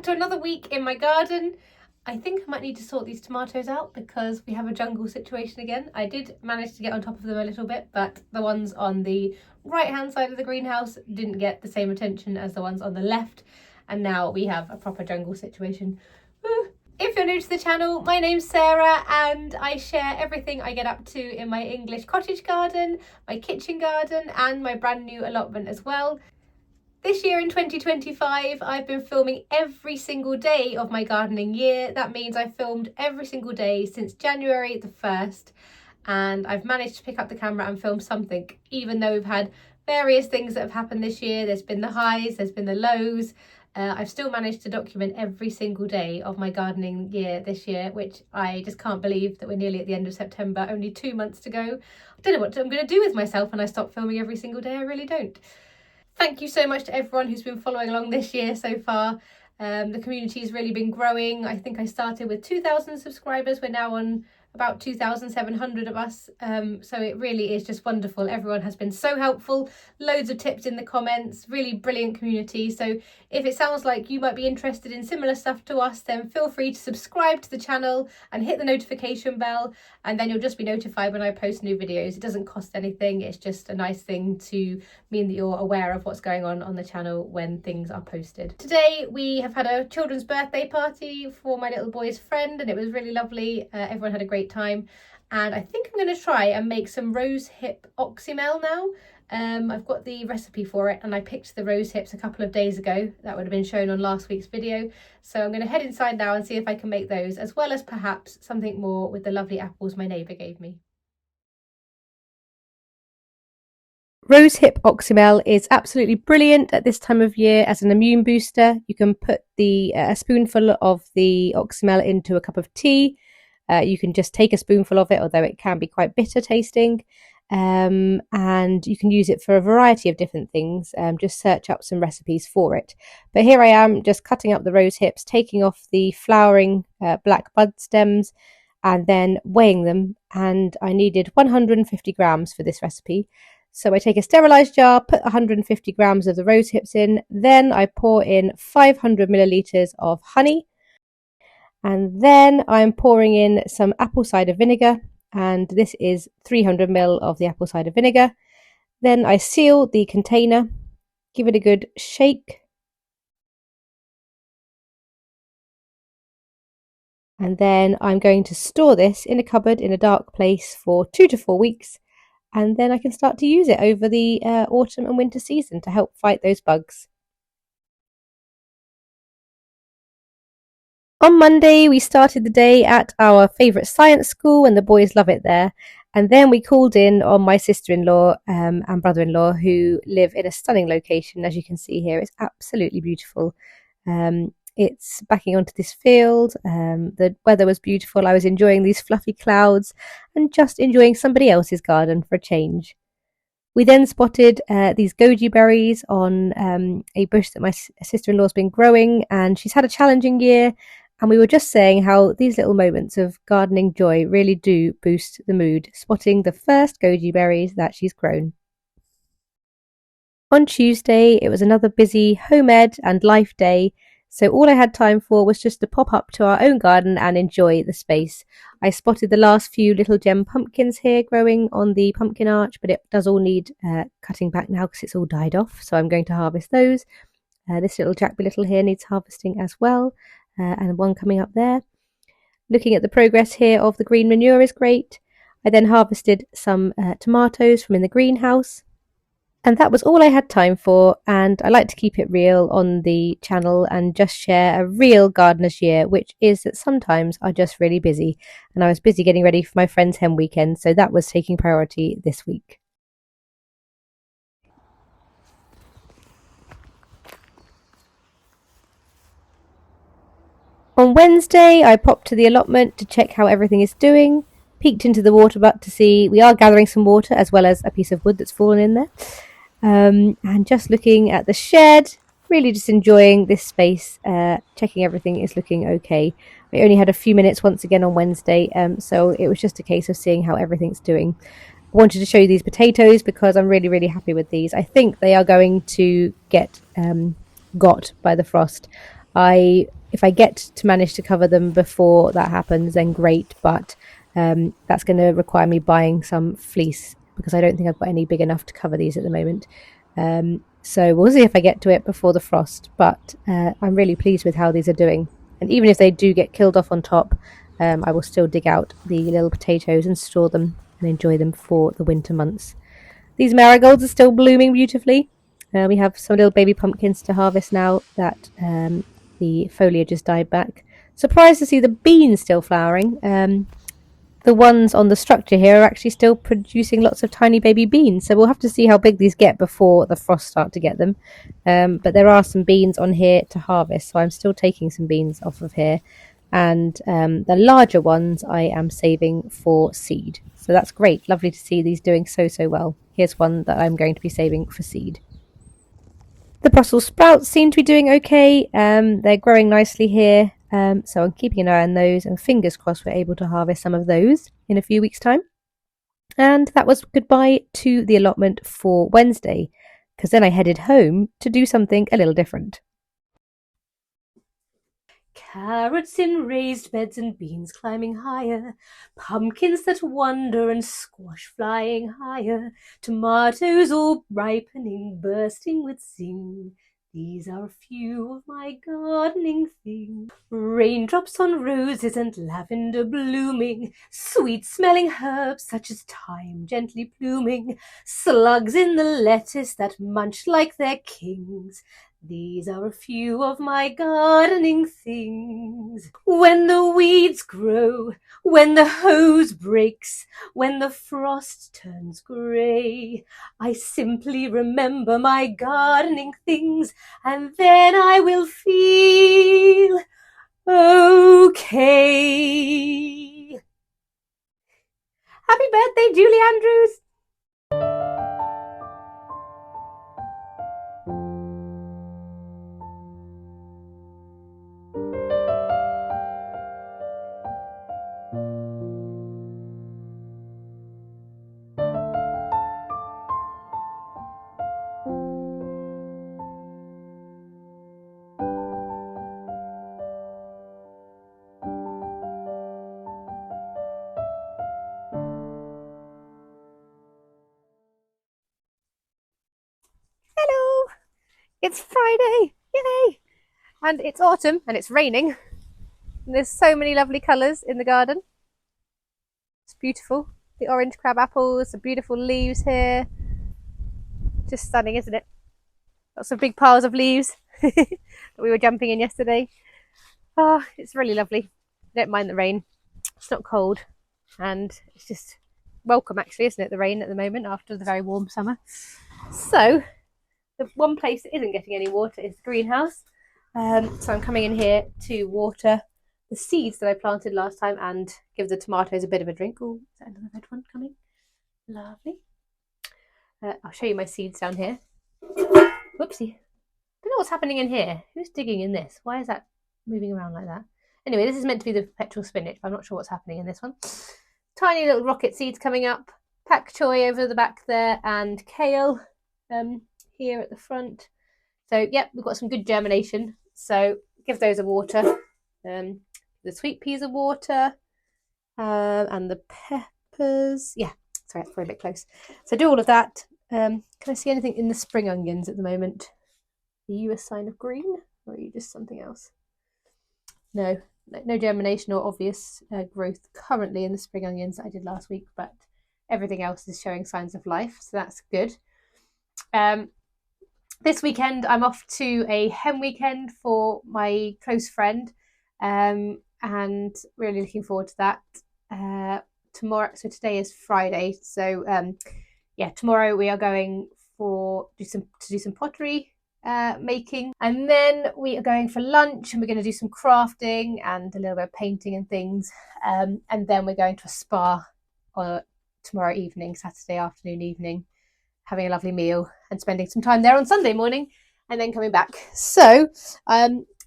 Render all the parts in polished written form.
to another week in my garden. I think I might need to sort these tomatoes out because we have a jungle situation again. I did manage to get on top of them a little bit, but the ones on the right hand side of the greenhouse didn't get the same attention as the ones on the left, and now we have a proper jungle situation. If you're new to the channel, my name's Sarah and I share everything I get up to in my English cottage garden, my kitchen garden and my brand new allotment as well. This year in 2025, I've been filming every single day of my gardening year. That means I've filmed every single day since January the 1st, and I've managed to pick up the camera and film something, even though we've had various things that have happened this year. There's been the highs, there's been the lows. I've still managed to document every single day of my gardening year this year, which I just can't believe that we're nearly at the end of September, only 2 months to go. I don't know what I'm going to do with myself when I stop filming every single day. I really don't. Thank you so much to everyone who's been following along this year so far. The community has really been growing. I think I started with 2,000 subscribers. We're now on about 2,700 of us. So it really is just wonderful. Everyone has been so helpful. Loads of tips in the comments. Really brilliant community. So if it sounds like you might be interested in similar stuff to us, then feel free to subscribe to the channel and hit the notification bell, and then you'll just be notified when I post new videos. It doesn't cost anything. It's just a nice thing to mean that you're aware of what's going on the channel when things are posted. Today we have had a children's birthday party for my little boy's friend, and it was really lovely. Everyone had a great time, and I think I'm going to try and make some rose hip oxymel now. I've got the recipe for it, and I picked the rose hips a couple of days ago. That would have been shown on last week's video. So I'm going to head inside now and see if I can make those, as well as perhaps something more with the lovely apples my neighbour gave me. Rose hip oxymel is absolutely brilliant at this time of year as an immune booster. You can put a spoonful of the oxymel into a cup of tea. You can just take a spoonful of it, although it can be quite bitter tasting. And you can use it for a variety of different things. Just search up some recipes for it. But here I am just cutting up the rose hips, taking off the flowering black bud stems, and then weighing them. And I needed 150 grams for this recipe. So I take a sterilised jar, put 150 grams of the rose hips in, then I pour in 500 millilitres of honey, and then I'm pouring in some apple cider vinegar, and this is 300 ml of the apple cider vinegar. Then I seal the container, give it a good shake, and then I'm going to store this in a cupboard in a dark place for 2 to 4 weeks. And then I can start to use it over the autumn and winter season to help fight those bugs. On Monday, we started the day at our favourite science school, and the boys love it there. And then we called in on my sister-in-law and brother-in-law, who live in a stunning location. As you can see here, it's absolutely beautiful. It's backing onto this field. The weather was beautiful. I was enjoying these fluffy clouds and just enjoying somebody else's garden for a change. We then spotted these goji berries on a bush that my sister-in-law's been growing, and she's had a challenging year. And we were just saying how these little moments of gardening joy really do boost the mood, spotting the first goji berries that she's grown. On Tuesday, it was another busy home ed and life day. So all I had time for was just to pop up to our own garden and enjoy the space. I spotted the last few little gem pumpkins here growing on the pumpkin arch, but it does all need cutting back now because it's all died off. So I'm going to harvest those. This little Jack Little here needs harvesting as well, and one coming up there. Looking at the progress here of the green manure is great. I then harvested some tomatoes from in the greenhouse. And that was all I had time for, and I like to keep it real on the channel and just share a real gardener's year, which is that sometimes I'm just really busy. And I was busy getting ready for my friend's hen weekend, so that was taking priority this week. On Wednesday, I popped to the allotment to check how everything is doing, peeked into the water butt to see we are gathering some water as well as a piece of wood that's fallen in there. And just looking at the shed, really just enjoying this space, checking everything is looking okay. We only had a few minutes once again on Wednesday, so it was just a case of seeing how everything's doing. I wanted to show you these potatoes because I'm really, really happy with these. I think they are going to get got by the frost. I if I get to manage to cover them before that happens, then great, but that's going to require me buying some fleece because I don't think I've got any big enough to cover these at the moment. So we'll see if I get to it before the frost, but I'm really pleased with how these are doing. And even if they do get killed off on top, I will still dig out the little potatoes and store them and enjoy them for the winter months. These marigolds are still blooming beautifully. We have some little baby pumpkins to harvest now that the foliage has died back. Surprised to see the beans still flowering. The ones on the structure here are actually still producing lots of tiny baby beans, so we'll have to see how big these get before the frost start to get them. But there are some beans on here to harvest, so I'm still taking some beans off of here. And the larger ones I am saving for seed. So that's great. Lovely to see these doing so well. Here's one that I'm going to be saving for seed. The Brussels sprouts seem to be doing okay. They're growing nicely here. So I'm keeping an eye on those, and fingers crossed we're able to harvest some of those in a few weeks' time. And that was goodbye to the allotment for Wednesday, because then I headed home to do something a little different. Carrots in raised beds and beans climbing higher, pumpkins that wander and squash flying higher, tomatoes all ripening, bursting with zing. These are a few of my gardening things. Raindrops on roses and lavender blooming, sweet-smelling herbs such as thyme gently pluming, slugs in the lettuce that munch like their kings. These are a few of my gardening things. When the weeds grow, when the hose breaks, when the frost turns grey, I simply remember my gardening things, and then I will feel okay. Happy birthday, Julie Andrews! Hello! It's Friday! Yay! And it's autumn and it's raining. And there's so many lovely colours in the garden. It's beautiful. The orange crab apples, the beautiful leaves here. Just stunning, isn't it? Lots of big piles of leaves that we were jumping in yesterday. Oh, it's really lovely. I don't mind the rain. It's not cold. And it's just welcome, actually, isn't it? The rain at the moment after the very warm summer. So, the one place that isn't getting any water is the greenhouse. So I'm coming in here to water the seeds that I planted last time and give the tomatoes a bit of a drink. Oh, is that another red one coming? Lovely. I'll show you my seeds down here. Whoopsie. I don't know what's happening in here. Who's digging in this? Why is that moving around like that? Anyway, this is meant to be the perpetual spinach, but I'm not sure what's happening in this one. Tiny little rocket seeds coming up. Pak choy over the back there, and kale here at the front. So, yep, we've got some good germination. So, give those a water. The sweet peas a water. And the peppers. Yeah, sorry, that's probably a bit close. So, do all of that. Can I see anything in the spring onions at the moment? Are you a sign of green, or are you just something else? No germination or obvious growth currently in the spring onions that I did last week, but everything else is showing signs of life, so that's good. This weekend I'm off to a hen weekend for my close friend, and really looking forward to that. Tomorrow, so today is Friday, so tomorrow we are going to do some pottery making, and then we are going for lunch and we're going to do some crafting and a little bit of painting and things, and then we're going to a spa tomorrow evening, Saturday afternoon, evening, having a lovely meal and spending some time there on Sunday morning and then coming back. So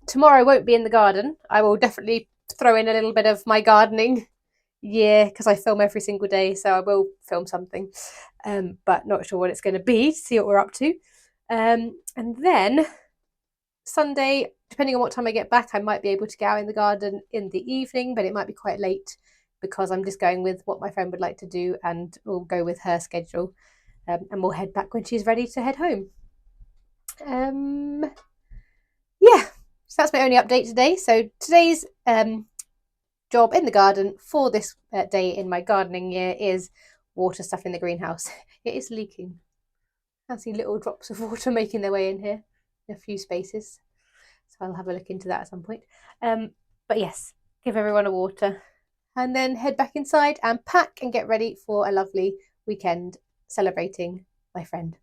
tomorrow I won't be in the garden. I will definitely throw in a little bit of my gardening, because I film every single day, so I will film something, but not sure what it's going to be, to see what we're up to. And then Sunday, depending on what time I get back, I might be able to go out in the garden in the evening, but it might be quite late because I'm just going with what my friend would like to do, and we'll go with her schedule, and we'll head back when she's ready to head home. Yeah, so that's my only update today. So today's job in the garden for this day in my gardening year is water stuff in the greenhouse. It is leaking. I see little drops of water making their way in here in a few spaces. So I'll have a look into that at some point. But yes, give everyone a water and then head back inside and pack and get ready for a lovely weekend celebrating my friend.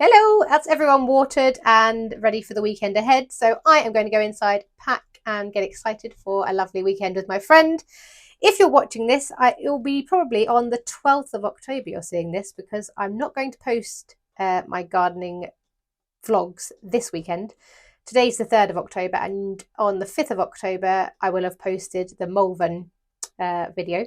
Hello, that's everyone watered and ready for the weekend ahead. So I am going to go inside, pack and get excited for a lovely weekend with my friend. If you're watching this, it will be probably on the 12th of October you're seeing this, because I'm not going to post my gardening vlogs this weekend. Today's the 3rd of October, and on the 5th of October I will have posted the Malvern video.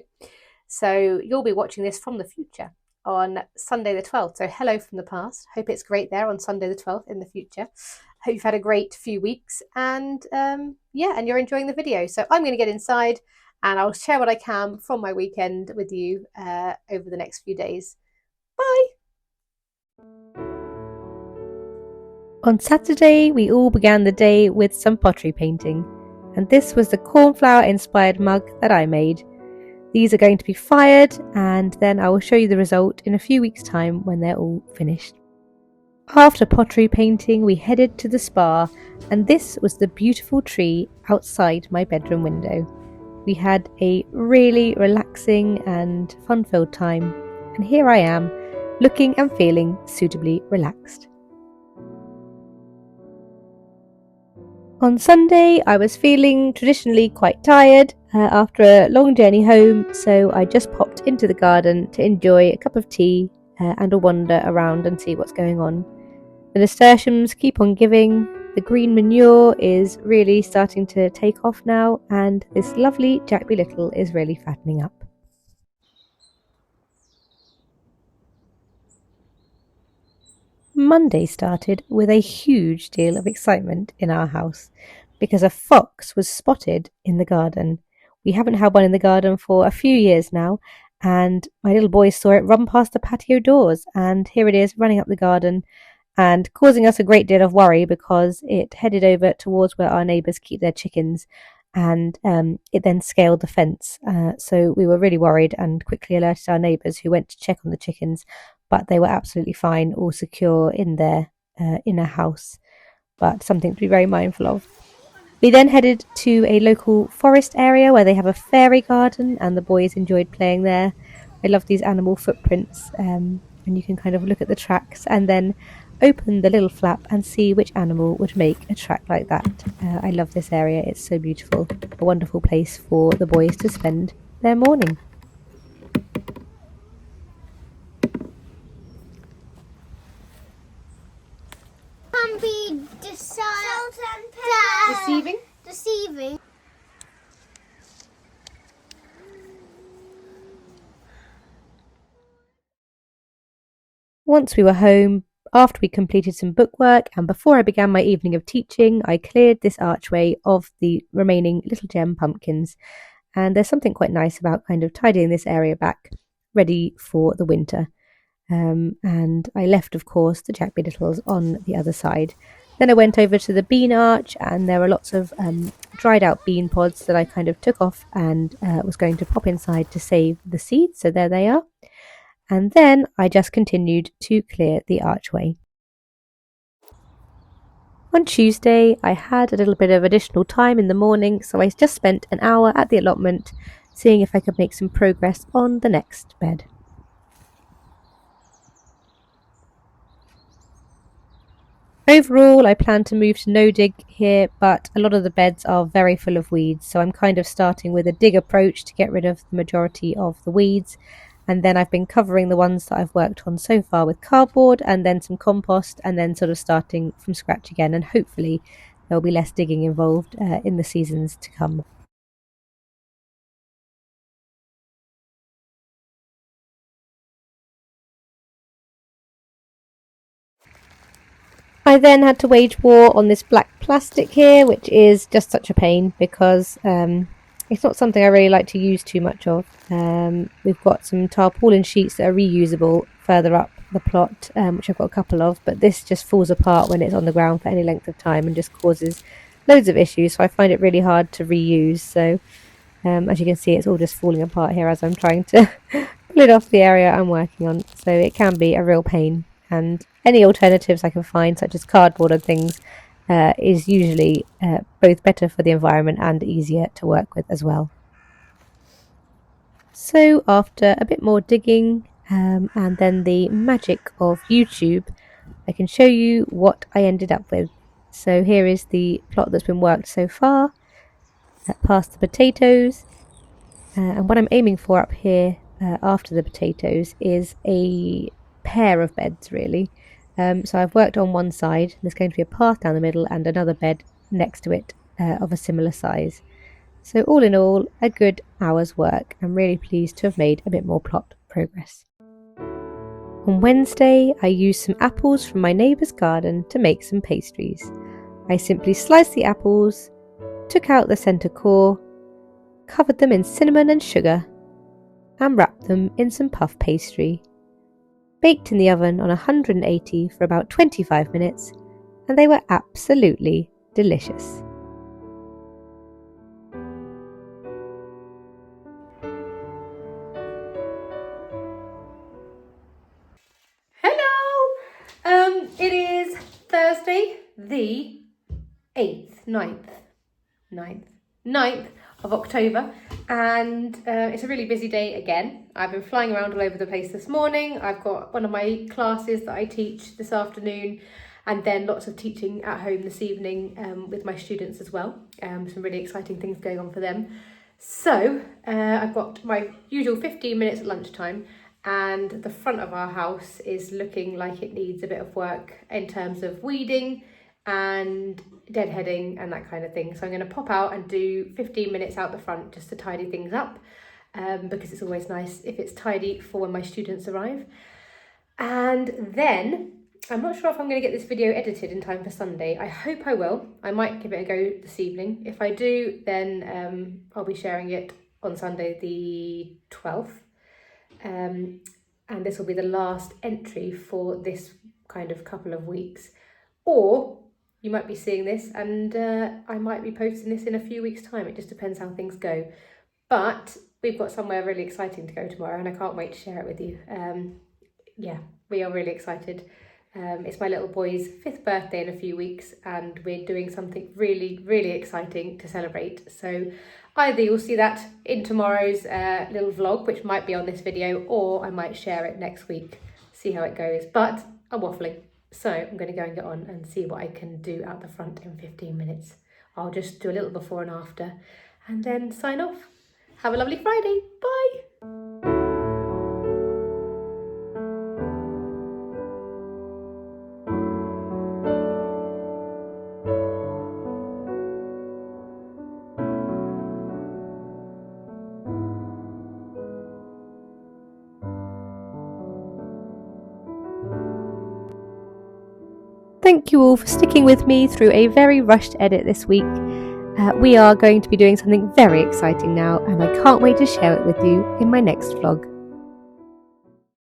So you'll be watching this from the future on Sunday the 12th. So hello from the past. Hope it's great there on Sunday the 12th in the future. Hope you've had a great few weeks, and yeah, and you're enjoying the video. So I'm going to get inside and I'll share what I can from my weekend with you over the next few days. Bye! On Saturday, we all began the day with some pottery painting, and this was the cornflower-inspired mug that I made. These are going to be fired, and then I will show you the result in a few weeks' time when they're all finished. After pottery painting, we headed to the spa, and this was the beautiful tree outside my bedroom window. We had a really relaxing and fun-filled time, and here I am, looking and feeling suitably relaxed. On Sunday, I was feeling traditionally quite tired after a long journey home, so I just popped into the garden to enjoy a cup of tea and a wander around and see what's going on. The nasturtiums keep on giving, the green manure is really starting to take off now, and this lovely Jack Be Little is really fattening up. Monday started with a huge deal of excitement in our house because a fox was spotted in the garden. We haven't had one in the garden for a few years now, and my little boy saw it run past the patio doors, and here it is running up the garden and causing us a great deal of worry because it headed over towards where our neighbours keep their chickens, and it then scaled the fence. So we were really worried and quickly alerted our neighbours, who went to check on the chickens, but they were absolutely fine, all secure in their inner house, but something to be very mindful of. We then headed to a local forest area where they have a fairy garden, and the boys enjoyed playing there. I love these animal footprints, and you can kind of look at the tracks and then open the little flap and see which animal would make a track like that. I love this area, it's so beautiful, a wonderful place for the boys to spend their morning. Can be deceiving. Once we were home, after we completed some bookwork and before I began my evening of teaching, I cleared this archway of the remaining little gem pumpkins, and there's something quite nice about kind of tidying this area back, ready for the winter. And I left, of course, the Jack Be Littles on the other side. Then I went over to the bean arch, and there were lots of dried out bean pods that I kind of took off and was going to pop inside to save the seeds. So there they are. And then I just continued to clear the archway. On Tuesday, I had a little bit of additional time in the morning, so I just spent an hour at the allotment seeing if I could make some progress on the next bed. Overall, I plan to move to no dig here, but a lot of the beds are very full of weeds, so I'm kind of starting with a dig approach to get rid of the majority of the weeds, And then I've been covering the ones that I've worked on so far with cardboard and then some compost, and then sort of starting from scratch again. And hopefully there'll be less digging involved in the seasons to come. I then had to wage war on this black plastic here, which is just such a pain because it's not something I really like to use too much of. We've got some tarpaulin sheets that are reusable further up the plot, which I've got a couple of, but this just falls apart when it's on the ground for any length of time and just causes loads of issues, so I find it really hard to reuse. So as you can see, it's all just falling apart here as I'm trying to pull it off the area I'm working on, so it can be a real pain. And any alternatives I can find, such as cardboard and things, is usually both better for the environment and easier to work with as well. So after a bit more digging and then the magic of YouTube, I can show you what I ended up with. So here is the plot that's been worked so far, past the potatoes, and what I'm aiming for up here after the potatoes is a pair of beds really. So I've worked on one side, there's going to be a path down the middle and another bed next to it of a similar size. So all in all, a good hour's work. I'm really pleased to have made a bit more plot progress. On Wednesday, I used some apples from my neighbour's garden to make some pastries. I simply sliced the apples, took out the centre core, covered them in cinnamon and sugar, and wrapped them in some puff pastry. Baked in the oven on 180 for about 25 minutes, and they were absolutely delicious. Hello! It is Thursday, the 9th of October, and it's a really busy day again. I've been flying around all over the place this morning. I've got one of my classes that I teach this afternoon, and then lots of teaching at home this evening with my students as well. Some really exciting things going on for them. So I've got my usual 15 minutes at lunchtime, and the front of our house is looking like it needs a bit of work in terms of weeding and deadheading and that kind of thing. So I'm going to pop out and do 15 minutes out the front just to tidy things up, because it's always nice if it's tidy for when my students arrive. And then I'm not sure if I'm going to get this video edited in time for Sunday. I hope I will. I might give it a go this evening. If I do, then I'll be sharing it on Sunday the 12th. And this will be the last entry for this kind of couple of weeks. Or you might be seeing this and I might be posting this in a few weeks' time. It just depends how things go. But we've got somewhere really exciting to go tomorrow, and I can't wait to share it with you. Yeah, we are really excited. It's my little boy's 5th birthday in a few weeks, and we're doing something really, really exciting to celebrate. So either you'll see that in tomorrow's little vlog, which might be on this video, or I might share it next week, see how it goes. But I'm waffling, so I'm going to go and get on and see what I can do out the front in 15 minutes. I'll just do a little before and after and then sign off. Have a lovely Friday. Bye. Thank you all for sticking with me through a very rushed edit this week. We are going to be doing something very exciting now, and I can't wait to share it with you in my next vlog.